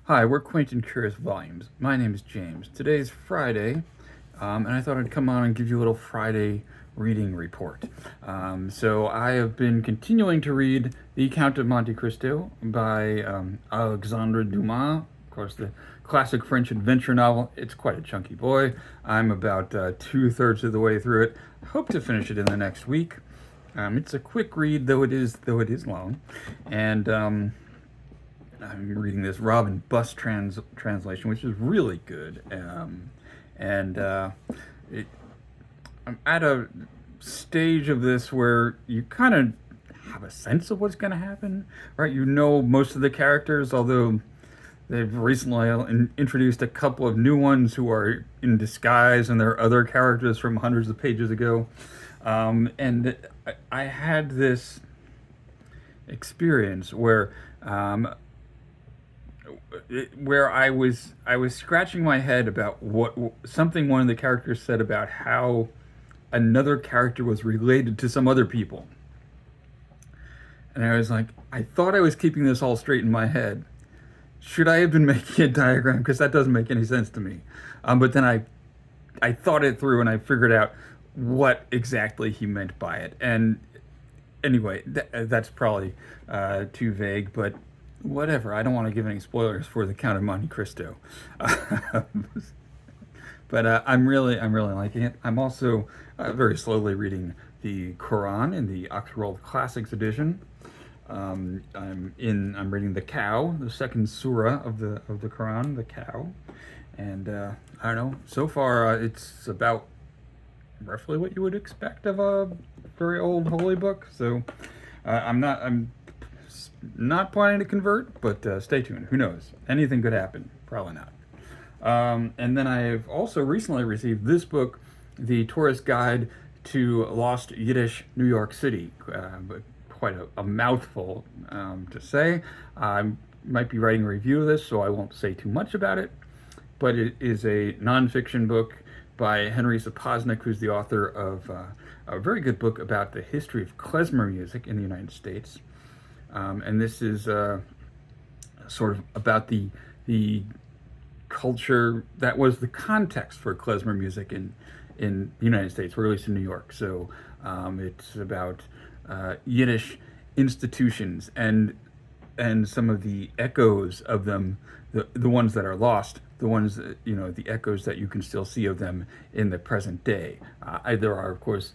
Hi, we're Quaint and Curious Volumes. My name is James. Today is Friday, and I thought I'd come on and give you a little Friday reading report. So I have been continuing to read The Count of Monte Cristo by Alexandre Dumas. Of course, the classic French adventure novel. It's quite a chunky boy. I'm about two-thirds of the way through it. I hope to finish it in the next week. It's a quick read, though it is long, and I'm reading this Robin Buss translation, which is really good. And it, I'm at a stage of this where you kind of have a sense of what's going to happen, right? You know most of the characters, although they've recently introduced a couple of new ones who are in disguise, and they're other characters from hundreds of pages ago. And I had this experience where I was scratching my head about what something one of the characters said about how another character was related to some other people. And I was like, I thought I was keeping this all straight in my head. Should I have been making a diagram? Because that doesn't make any sense to me. But then I thought it through and I figured out what exactly he meant by it. And anyway, that's probably too vague, but whatever. I don't want to give any spoilers for The Count of Monte Cristo. But I'm really liking it. I'm also very slowly reading the Qur'an in the Oxford World Classics edition. I'm reading the Cow, the second surah of the Quran, the Cow, and I don't know. So far, it's about roughly what you would expect of a very old holy book. So I'm not planning to convert, but stay tuned. Who knows? Anything could happen. Probably not. And then I have also recently received this book, The Tourist Guide to Lost Yiddish New York City. But quite a mouthful to say. I might be writing a review of this, so I won't say too much about it. But it is a nonfiction book by Henry Sapoznik, who's the author of a very good book about the history of klezmer music in the United States. And this is sort of about the culture that was the context for klezmer music in the United States, or at least in New York. So it's about Yiddish institutions and some of the echoes of them, the ones that are lost, the ones that, the echoes that you can still see of them in the present day. There are, of course,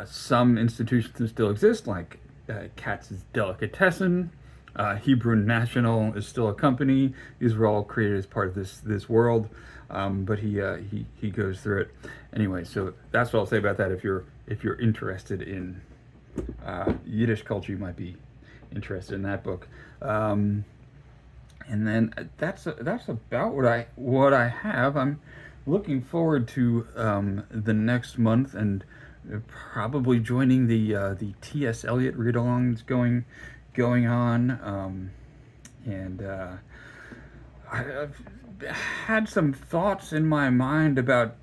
some institutions that still exist, like Katz's Delicatessen. Hebrew National is still a company. These were all created as part of this world, but he goes through it anyway. So that's what I'll say about that. If you're interested in Yiddish culture, you might be interested in that book. And then that's about what I have. I'm looking forward to the next month and probably joining the T.S. Eliot read-along that's going on, and I've had some thoughts in my mind about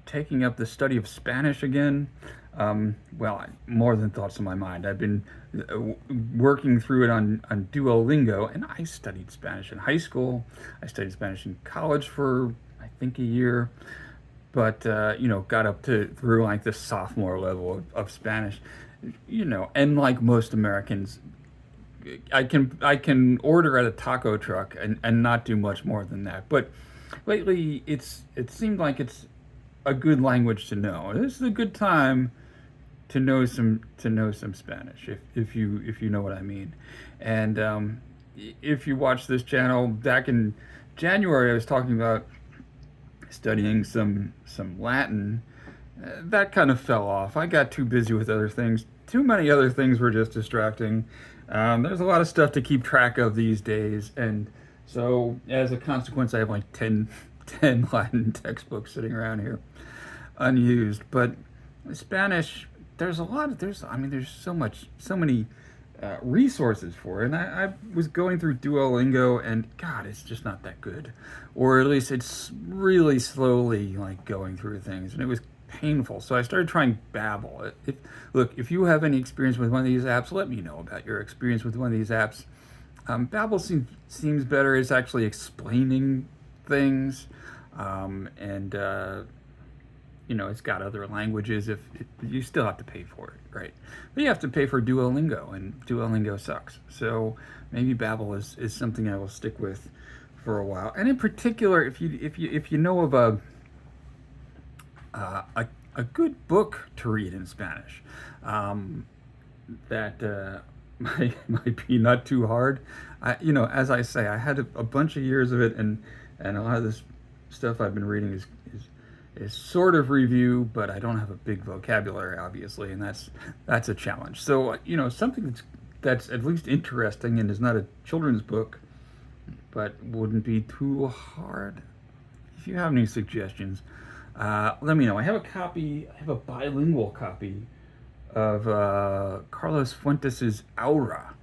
taking up the study of Spanish again. Well, more than thoughts in my mind. I've been working through it on Duolingo, and I studied Spanish in high school. I studied Spanish in college for, I think, a year, but got up through like the sophomore level of Spanish, and like most Americans, I can order at a taco truck and not do much more than that. But lately, it seemed like it's a good language to know. This is a good time to know some Spanish, if you know what I mean. And if you watch this channel, back in January, I was talking about studying some Latin. That kind of fell off. I got too busy with other things. Too many other things were just distracting. There's a lot of stuff to keep track of these days, and so as a consequence, I have like 10 Latin textbooks sitting around here unused. But Spanish, there's so many resources for it. And I was going through Duolingo, and God, it's just not that good, or at least it's really slowly like going through things, and it was painful. So I started trying Babbel. Look, if you have any experience with one of these apps, let me know about your experience with one of these apps. Babbel seems better. It's actually explaining things, and it's got other languages. If you still have to pay for it, right? But you have to pay for Duolingo, and Duolingo sucks. So maybe Babbel is something I will stick with for a while. And in particular, if you know of a good book to read in Spanish, that might be not too hard. As I say, I had a bunch of years of it, and a lot of this stuff I've been reading is sort of review, but I don't have a big vocabulary, obviously, and that's a challenge. So something that's at least interesting and is not a children's book, but wouldn't be too hard. If you have any suggestions, let me know. I have a bilingual copy of Carlos Fuentes' Aura,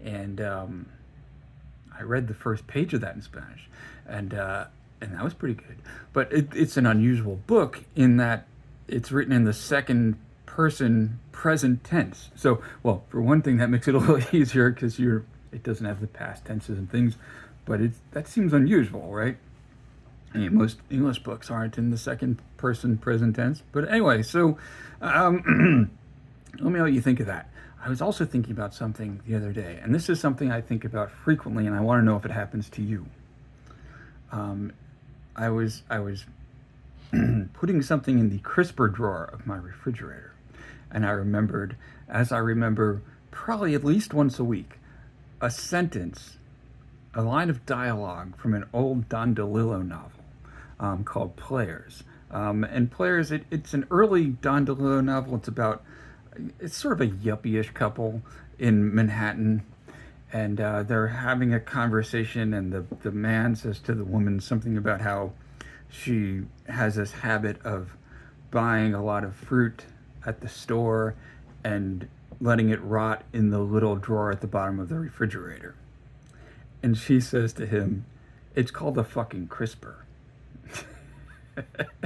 and I read the first page of that in Spanish, and that was pretty good. But it's an unusual book in that it's written in the second person present tense. So, well, for one thing, that makes it a little easier because it doesn't have the past tenses and things, but that seems unusual, right? I mean, most English books aren't in the second person present tense. But anyway, so let me know what you think of that. I was also thinking about something the other day, and this is something I think about frequently, and I want to know if it happens to you. I was putting something in the crisper drawer of my refrigerator, and I remember probably at least once a week, a sentence, a line of dialogue from an old Don DeLillo novel called Players. And Players, it's an early Don DeLillo novel. It's sort of a yuppie-ish couple in Manhattan, and they're having a conversation, and the man says to the woman something about how she has this habit of buying a lot of fruit at the store and letting it rot in the little drawer at the bottom of the refrigerator. And she says to him, "It's called a fucking crisper."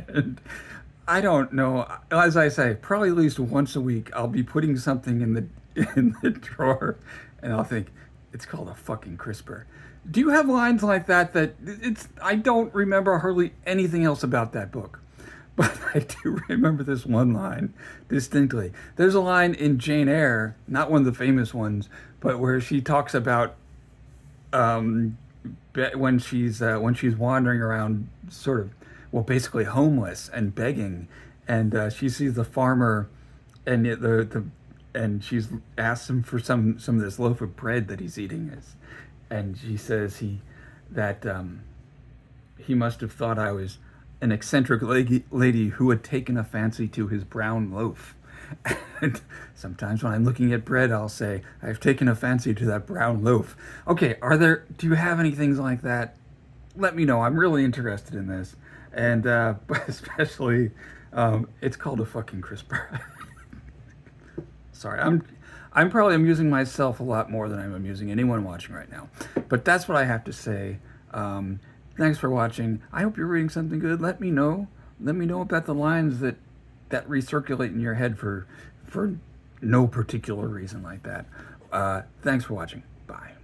And I don't know. As I say, probably at least once a week, I'll be putting something in the drawer, and I'll think, "It's called a fucking crisper." Do you have lines like that? I don't remember hardly anything else about that book, but I do remember this one line distinctly. There's a line in Jane Eyre, not one of the famous ones, but where she talks about when she's wandering around, sort of, well, basically homeless and begging, and she sees the farmer, and and she's asked him for some of this loaf of bread that he's eating, and she says he must have thought I was an eccentric lady who had taken a fancy to his brown loaf. And sometimes when I'm looking at bread, I'll say, "I've taken a fancy to that brown loaf." Okay, do you have any things like that? Let me know. I'm really interested in this. And but especially, it's called a fucking crisper. Sorry, I'm probably amusing myself a lot more than I'm amusing anyone watching right now. But that's what I have to say. Thanks for watching. I hope you're reading something good. Let me know. Let me know about the lines that recirculate in your head for no particular reason like that. Thanks for watching. Bye.